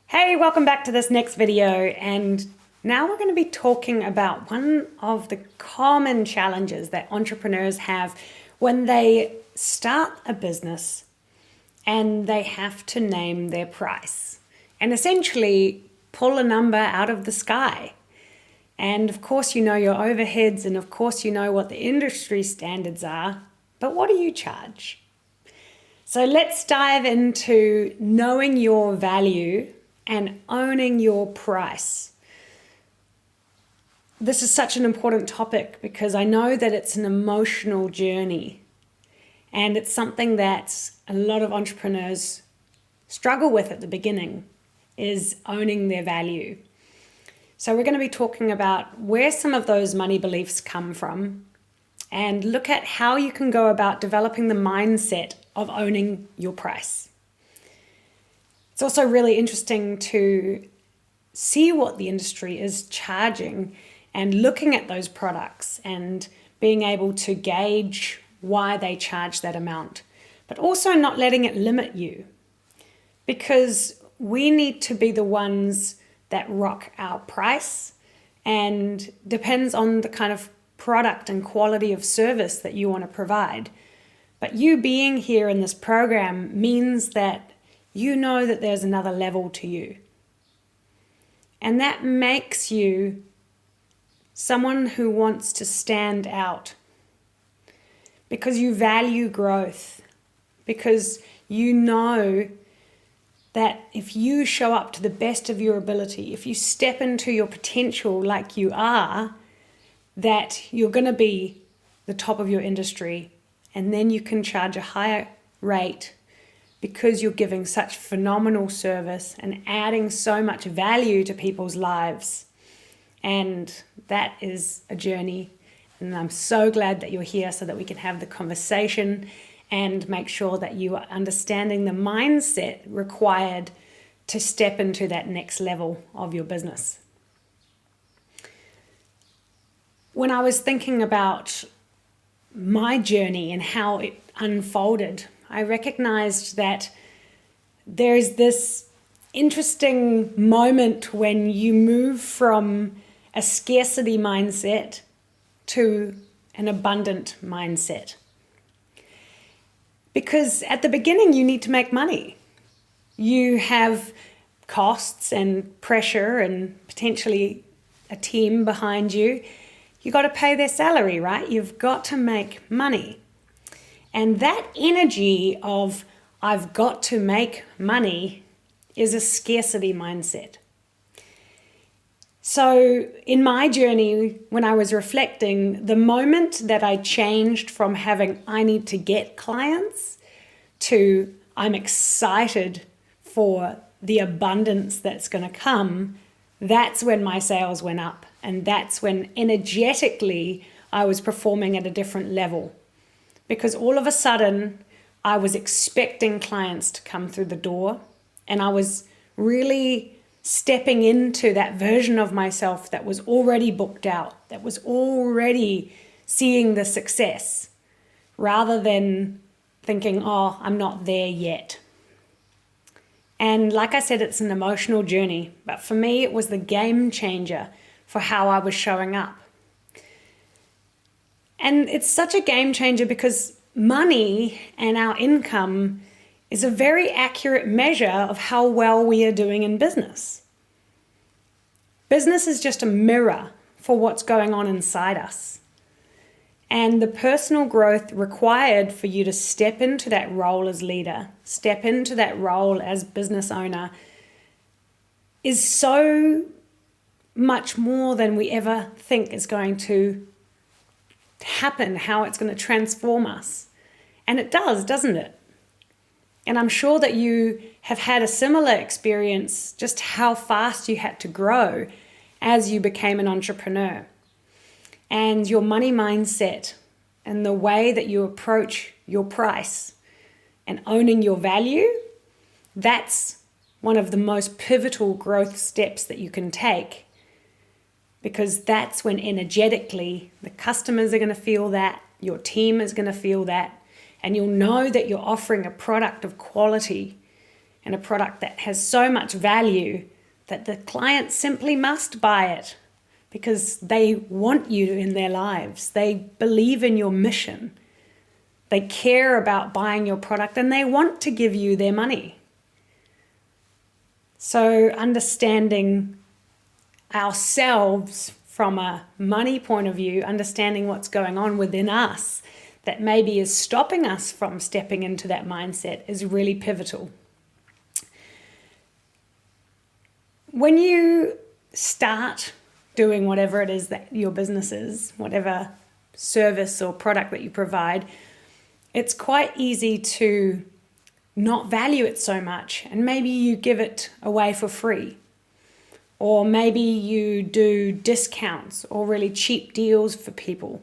Hey, welcome back to this next video, and now we're going to be talking about one of the common challenges that entrepreneurs have when they start a business and they have to name their price and essentially pull a number out of the sky. And of course you know your overheads, and of course you know what the industry standards are, but what do you charge? So let's dive into knowing your value and owning your price. This is such an important topic because I know that it's an emotional journey, and it's something that a lot of entrepreneurs struggle with at the beginning, is owning their value. So we're going to be talking about where some of those money beliefs come from and look at how you can go about developing the mindset of owning your price. It's also really interesting to see what the industry is charging and looking at those products and being able to gauge why they charge that amount, but also not letting it limit you, because we need to be the ones that rock our price, and depends on the kind of product and quality of service that you want to provide. But you being here in this program means that you know that there's another level to you. And that makes you someone who wants to stand out because you value growth, because you know that if you show up to the best of your ability, if you step into your potential like you are, that you're going to be the top of your industry, and then you can charge a higher rate because you're giving such phenomenal service and adding so much value to people's lives. And that is a journey. And I'm so glad that you're here so that we can have the conversation and make sure that you are understanding the mindset required to step into that next level of your business. When I was thinking about my journey and how it unfolded, I recognized that there's this interesting moment when you move from a scarcity mindset to an abundant mindset. Because at the beginning, you need to make money. You have costs and pressure and potentially a team behind you. You got to pay their salary, right? You've got to make money. And that energy of I've got to make money is a scarcity mindset. So in my journey, when I was reflecting, the moment that I changed from having I need to get clients to I'm excited for the abundance that's going to come, that's when my sales went up. And that's when energetically I was performing at a different level. Because all of a sudden, I was expecting clients to come through the door, and I was really stepping into that version of myself that was already booked out, that was already seeing the success, rather than thinking, oh, I'm not there yet. And like I said, it's an emotional journey, but for me, it was the game changer for how I was showing up. And it's such a game changer because money and our income is a very accurate measure of how well we are doing in business. Business is just a mirror for what's going on inside us. And the personal growth required for you to step into that role as leader, step into that role as business owner, is so much more than we ever think is going to happen, how it's going to transform us. And it does, doesn't it? And I'm sure that you have had a similar experience, just how fast you had to grow as you became an entrepreneur. And your money mindset and the way that you approach your price and owning your value, that's one of the most pivotal growth steps that you can take. Because that's when energetically the customers are going to feel that, your team is going to feel that, and you'll know that you're offering a product of quality and a product that has so much value that the client simply must buy it because they want you in their lives. They believe in your mission. They care about buying your product and they want to give you their money. So understanding ourselves from a money point of view, understanding what's going on within us that maybe is stopping us from stepping into that mindset is really pivotal. When you start doing whatever it is that your business is, whatever service or product that you provide, it's quite easy to not value it so much, and maybe you give it away for free. Or maybe you do discounts or really cheap deals for people.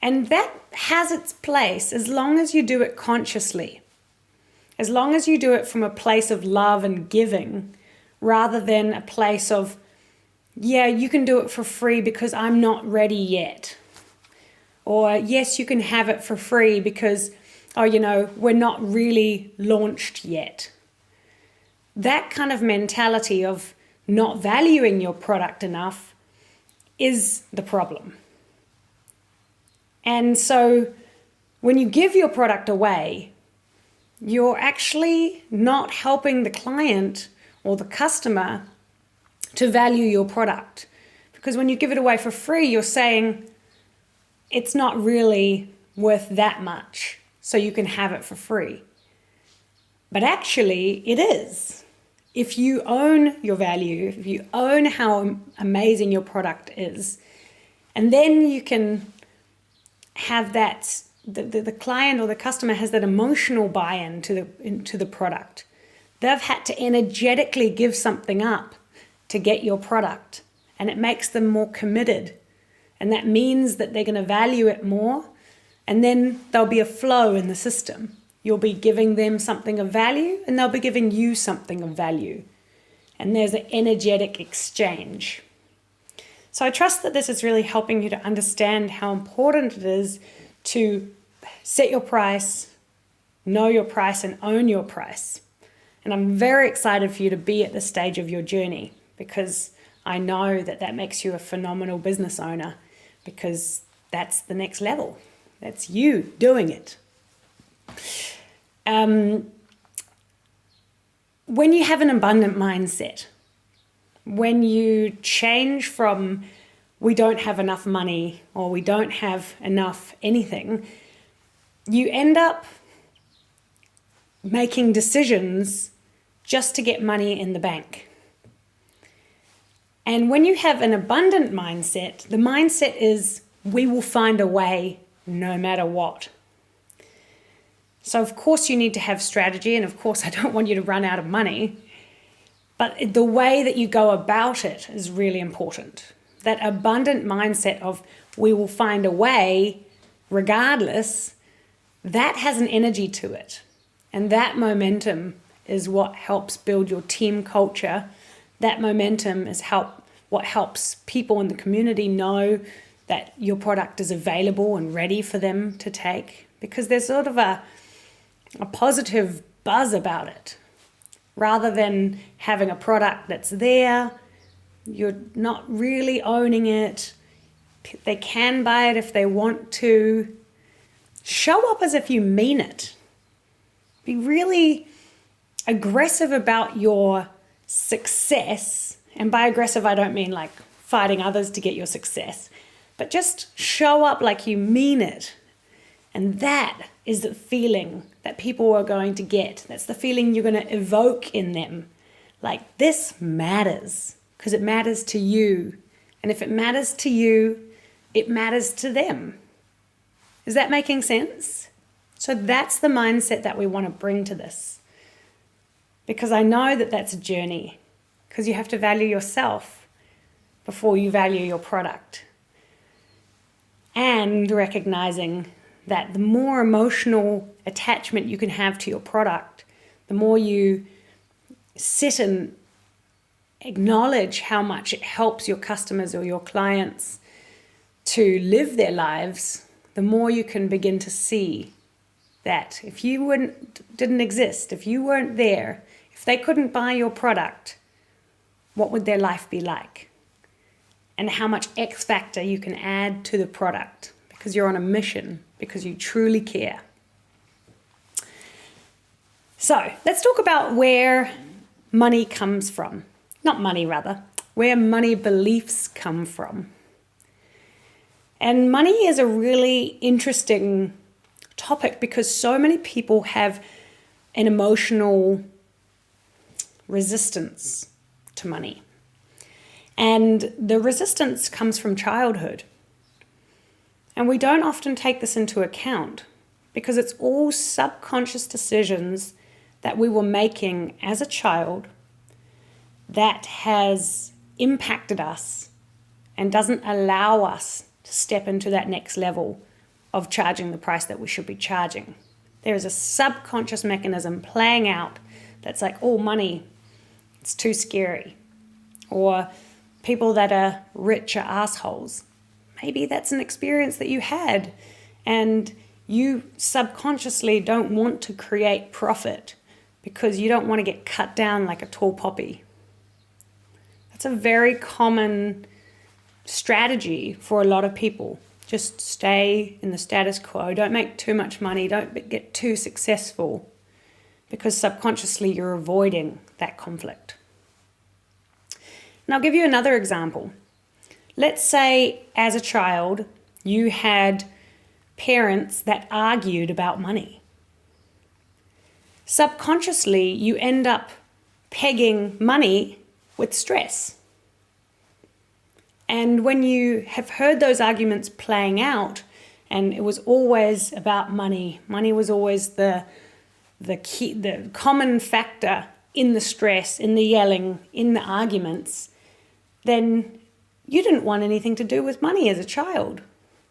And that has its place as long as you do it consciously. As long as you do it from a place of love and giving, rather than a place of, yeah, you can do it for free because I'm not ready yet. Or yes, you can have it for free because, we're not really launched yet. That kind of mentality of not valuing your product enough is the problem. And so when you give your product away, you're actually not helping the client or the customer to value your product. Because when you give it away for free, you're saying it's not really worth that much, so you can have it for free. But actually, it is. If you own your value, if you own how amazing your product is, and then you can have that, the client or the customer has that emotional buy-in into the product. They've had to energetically give something up to get your product, and it makes them more committed. And that means that they're going to value it more, and then there'll be a flow in the system. You'll be giving them something of value, and they'll be giving you something of value. And there's an energetic exchange. So I trust that this is really helping you to understand how important it is to set your price, know your price, and own your price. And I'm very excited for you to be at this stage of your journey, because I know that that makes you a phenomenal business owner, because that's the next level. That's you doing it. When you have an abundant mindset, when you change from we don't have enough money or we don't have enough anything, you end up making decisions just to get money in the bank. And when you have an abundant mindset, the mindset is we will find a way no matter what. So of course you need to have strategy, and of course I don't want you to run out of money, but the way that you go about it is really important. That abundant mindset of we will find a way regardless, that has an energy to it. And that momentum is what helps build your team culture. That momentum is what helps people in the community know that your product is available and ready for them to take, because there's sort of a positive buzz about it. Rather than having a product that's there, you're not really owning it. They can buy it if they want to. Show up as if you mean it. Be really aggressive about your success. And by aggressive, I don't mean like fighting others to get your success, but just show up like you mean it. And that is the feeling that people are going to get. That's the feeling you're going to evoke in them. Like, this matters because it matters to you. And if it matters to you, it matters to them. Is that making sense? So that's the mindset that we want to bring to this. Because I know that that's a journey. Because you have to value yourself before you value your product. And recognizing that the more emotional attachment you can have to your product, the more you sit and acknowledge how much it helps your customers or your clients to live their lives, the more you can begin to see that if you didn't exist, if you weren't there, if they couldn't buy your product, what would their life be like? And how much X factor you can add to the product because you're on a mission, because you truly care. So let's talk about where money comes from. Not money, rather. Where money beliefs come from. And money is a really interesting topic because so many people have an emotional resistance to money. And the resistance comes from childhood. And we don't often take this into account because it's all subconscious decisions that we were making as a child that has impacted us and doesn't allow us to step into that next level of charging the price that we should be charging. There is a subconscious mechanism playing out that's like, oh, money, it's too scary. Or people that are rich are assholes. Maybe that's an experience that you had and you subconsciously don't want to create profit because you don't want to get cut down like a tall poppy. That's a very common strategy for a lot of people. Just stay in the status quo. Don't make too much money. Don't get too successful because subconsciously you're avoiding that conflict. And I'll give you another example. Let's say as a child you had parents that argued about money. Subconsciously, you end up pegging money with stress. And when you have heard those arguments playing out, and it was always about money, money was always the key, the common factor in the stress, in the yelling, in the arguments, then you didn't want anything to do with money as a child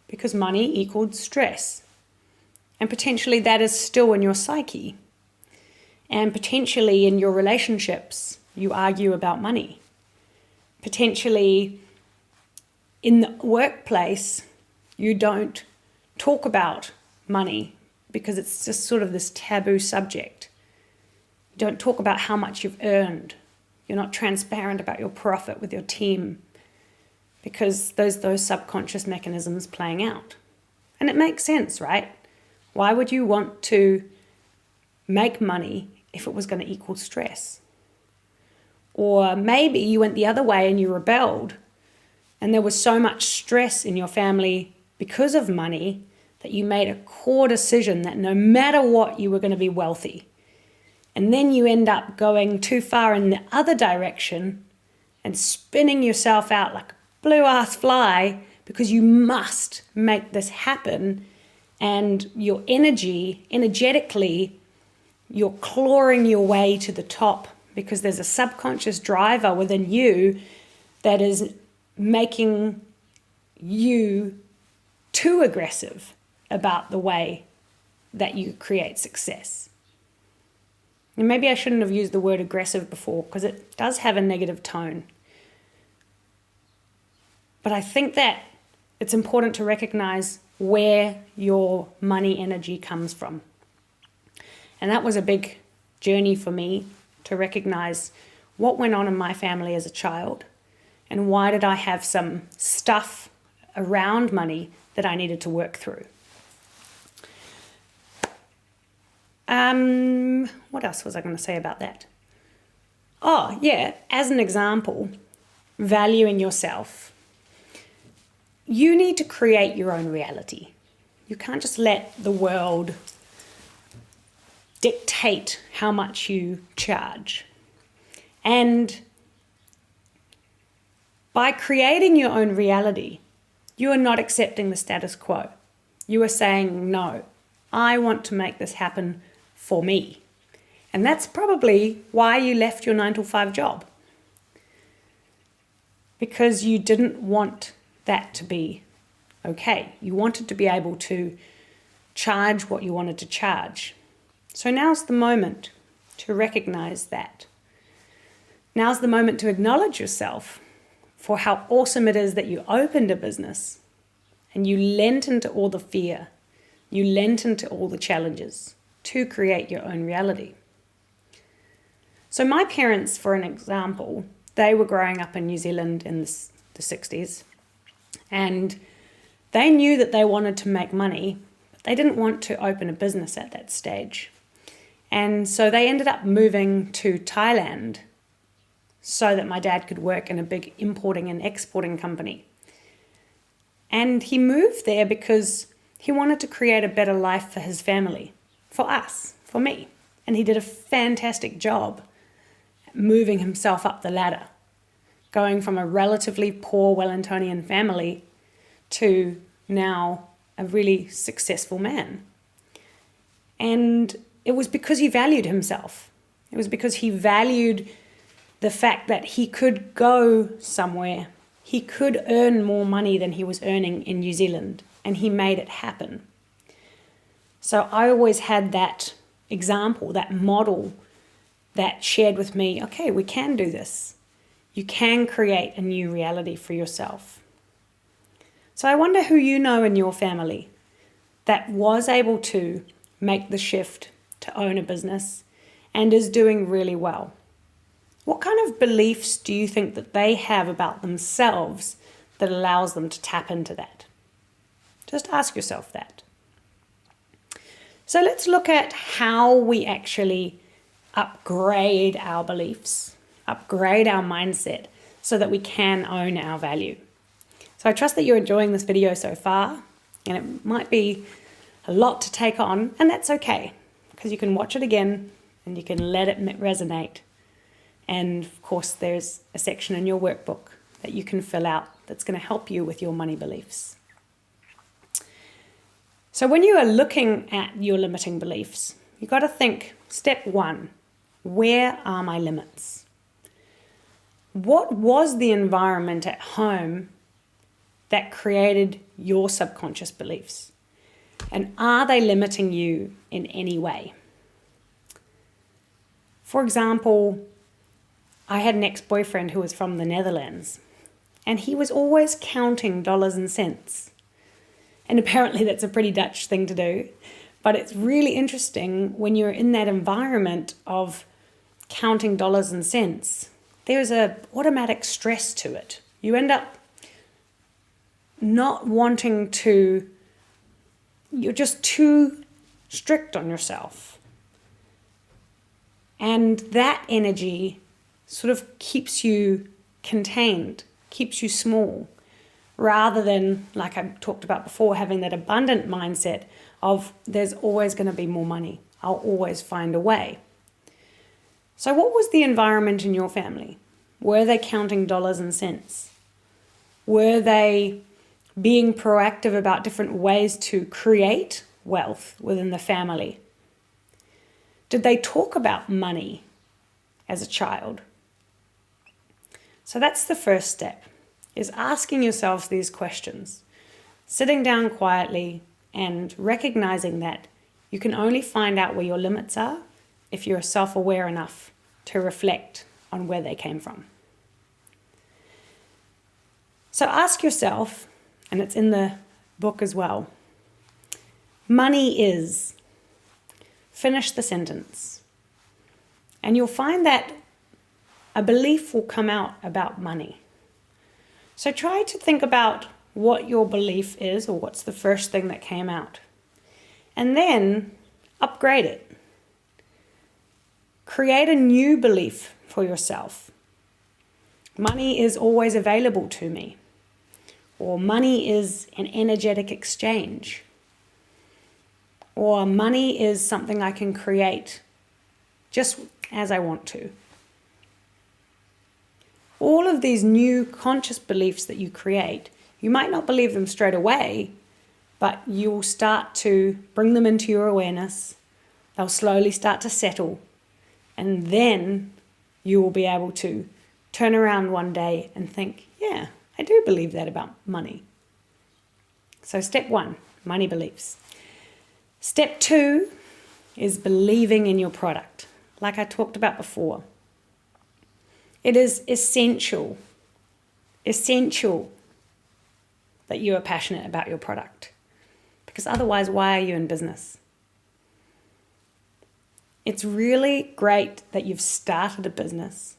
because money equaled stress. And potentially that is still in your psyche. And potentially in your relationships, you argue about money. Potentially in the workplace, you don't talk about money because it's just sort of this taboo subject. You don't talk about how much you've earned. You're not transparent about your profit with your team because those subconscious mechanisms playing out. And it makes sense, right? Why would you want to make money if it was going to equal stress? Or maybe you went the other way and you rebelled and there was so much stress in your family because of money that you made a core decision that no matter what, you were going to be wealthy. And then you end up going too far in the other direction and spinning yourself out like a blue-ass fly because you must make this happen. And your energetically, you're clawing your way to the top because there's a subconscious driver within you that is making you too aggressive about the way that you create success. And maybe I shouldn't have used the word aggressive before because it does have a negative tone. But I think that it's important to recognize where your money energy comes from. And that was a big journey for me to recognize what went on in my family as a child and why did I have some stuff around money that I needed to work through. What else was I going to say about that? Oh, yeah, as an example, valuing yourself. You need to create your own reality. You can't just let the world dictate how much you charge. And by creating your own reality, you are not accepting the status quo. You are saying, no, I want to make this happen for me. And that's probably why you left your 9-to-5 job. Because you didn't want that to be okay. You wanted to be able to charge what you wanted to charge. So now's the moment to recognize that. Now's the moment to acknowledge yourself for how awesome it is that you opened a business and you lent into all the fear You leant into all the challenges to create your own reality. So my parents, for an example, they were growing up in New Zealand in the 60s, and they knew that they wanted to make money, but they didn't want to open a business at that stage. And so they ended up moving to Thailand so that my dad could work in a big importing and exporting company. And he moved there because he wanted to create a better life for his family, for us, for me. And he did a fantastic job moving himself up the ladder, going from a relatively poor Wellingtonian family to now a really successful man. And it was because he valued himself. It was because he valued the fact that he could go somewhere. He could earn more money than he was earning in New Zealand, and he made it happen. So I always had that example, that model that shared with me, okay, we can do this. You can create a new reality for yourself. So I wonder who you know in your family that was able to make the shift to own a business and is doing really well. What kind of beliefs do you think that they have about themselves that allows them to tap into that? Just ask yourself that. So let's look at how we actually upgrade our beliefs, upgrade our mindset so that we can own our value. So I trust that you're enjoying this video so far, and it might be a lot to take on, and that's okay, because you can watch it again and you can let it resonate. And of course, there's a section in your workbook that you can fill out that's going to help you with your money beliefs. So when you are looking at your limiting beliefs, you've got to think, step one, where are my limits? What was the environment at home that created your subconscious beliefs? And are they limiting you in any way? For example, I had an ex-boyfriend who was from the Netherlands, and he was always counting dollars and cents. And apparently that's a pretty Dutch thing to do, but it's really interesting when you're in that environment of counting dollars and cents. There's an automatic stress to it. You end up not wanting to, you're just too strict on yourself. And that energy sort of keeps you contained, keeps you small, rather than, like I talked about before, having that abundant mindset of there's always going to be more money. I'll always find a way. So what was the environment in your family? Were they counting dollars and cents? Were they being proactive about different ways to create wealth within the family? Did they talk about money as a child? So that's the first step, is asking yourselves these questions, sitting down quietly and recognizing that you can only find out where your limits are if you're self-aware enough to reflect on where they came from. So ask yourself, and it's in the book as well, money is, finish the sentence. And you'll find that a belief will come out about money. So try to think about what your belief is, or what's the first thing that came out. And then upgrade it. Create a new belief for yourself. Money is always available to me. Or money is an energetic exchange. Or money is something I can create just as I want to. All of these new conscious beliefs that you create, you might not believe them straight away, but you will start to bring them into your awareness. They'll slowly start to settle. And then you will be able to turn around one day and think, yeah, I do believe that about money. So step one, money beliefs. Step two is believing in your product, like I talked about before. It is essential that you are passionate about your product, because because otherwise, why are you in business? It's really great that you've started a business,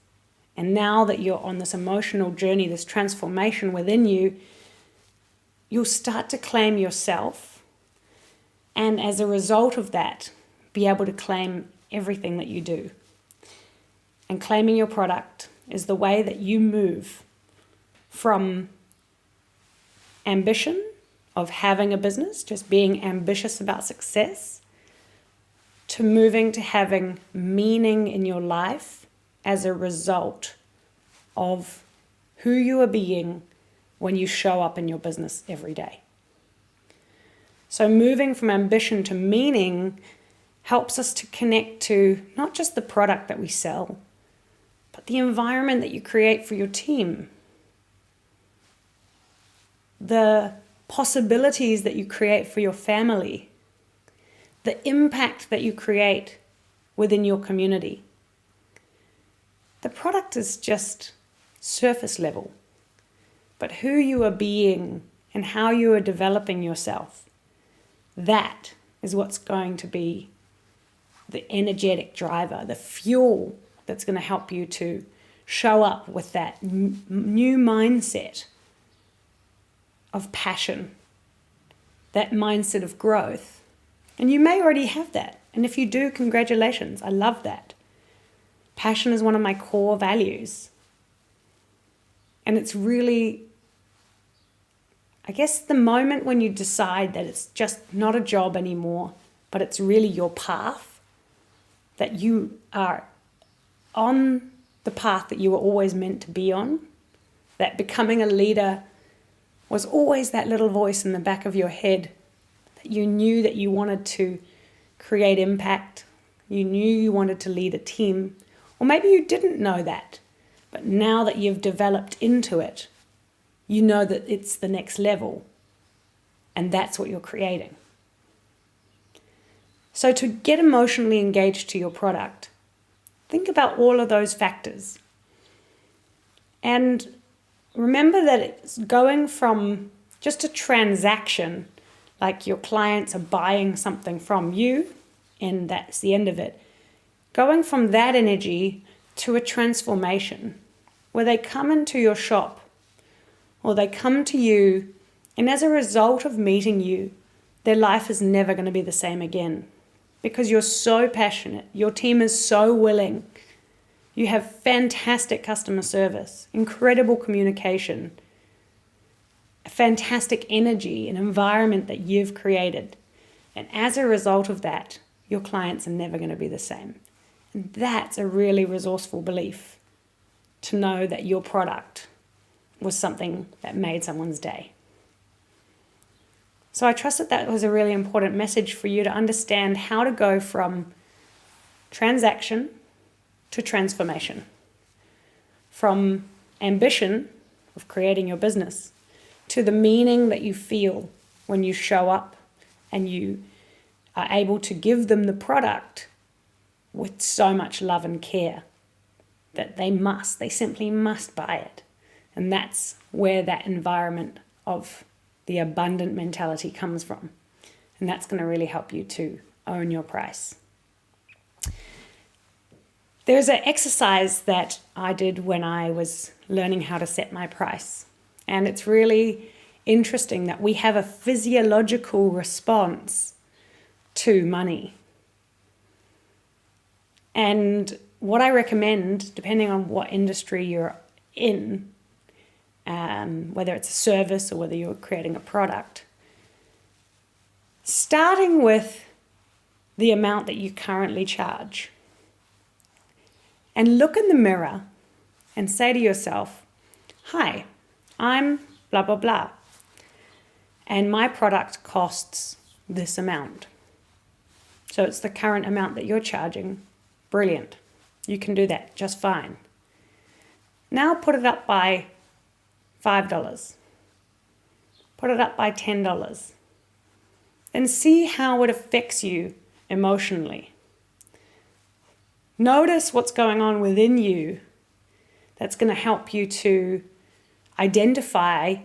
and now that you're on this emotional journey, this transformation within you, you'll start to claim yourself, and as a result of that, be able to claim everything that you do. And claiming your product is the way that you move from ambition of having a business, just being ambitious about success, to moving to having meaning in your life as a result of who you are being when you show up in your business every day. So moving from ambition to meaning helps us to connect to not just the product that we sell, but the environment that you create for your team, the possibilities that you create for your family, the impact that you create within your community. The product is just surface level, but who you are being and how you are developing yourself, that is what's going to be the energetic driver, the fuel that's going to help you to show up with that new mindset of passion, that mindset of growth. And you may already have that. And if you do, congratulations. I love that. Passion is one of my core values. And it's really, I guess, the moment when you decide that it's just not a job anymore, but it's really your path, that you are on the path that you were always meant to be on, that becoming a leader was always that little voice in the back of your head, that you knew that you wanted to create impact, you knew you wanted to lead a team, or maybe you didn't know that, but now that you've developed into it, you know that it's the next level, and that's what you're creating. So to get emotionally engaged to your product, think about all of those factors. And remember that it's going from just a transaction, like your clients are buying something from you, and that's the end of it. Going from that energy to a transformation where they come into your shop or they come to you, and as a result of meeting you, their life is never going to be the same again because you're so passionate. Your team is so willing. You have fantastic customer service, incredible communication, a fantastic energy, an environment that you've created. And as a result of that, your clients are never going to be the same. And that's a really resourceful belief, to know that your product was something that made someone's day. So I trust that that was a really important message for you to understand how to go from transaction to transformation, from ambition of creating your business to the meaning that you feel when you show up and you are able to give them the product with so much love and care that they simply must buy it. And that's where that environment of the abundant mentality comes from. And that's going to really help you to own your price. There's an exercise that I did when I was learning how to set my price. And it's really interesting that we have a physiological response to money. And what I recommend, depending on what industry you're in, whether it's a service or whether you're creating a product, starting with the amount that you currently charge. And look in the mirror and say to yourself, hi, I'm blah, blah, blah. And my product costs this amount. So it's the current amount that you're charging. Brilliant. You can do that just fine. Now put it up by $5. Put it up by $10. And see how it affects you emotionally. Notice what's going on within you that's going to help you to identify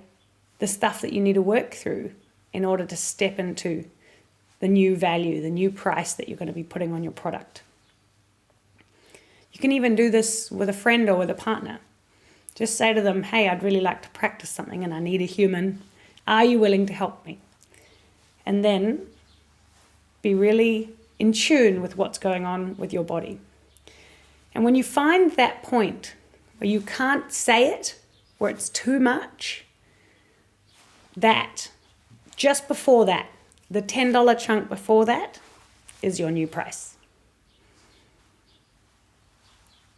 the stuff that you need to work through in order to step into the new value, the new price that you're going to be putting on your product. You can even do this with a friend or with a partner. Just say to them, hey, I'd really like to practice something and I need a human. Are you willing to help me? And then be really in tune with what's going on with your body. And when you find that point where you can't say it, where it's too much, that, just before that, the $10 chunk before that is your new price.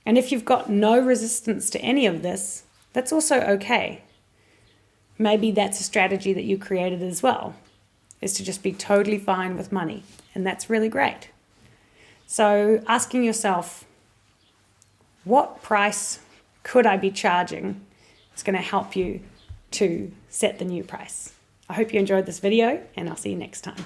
And if you've got no resistance to any of this, that's also okay. Maybe that's a strategy that you created as well, is to just be totally fine with money. And that's really great. So asking yourself, what price could I be charging is going to help you to set the new price. I hope you enjoyed this video, and I'll see you next time.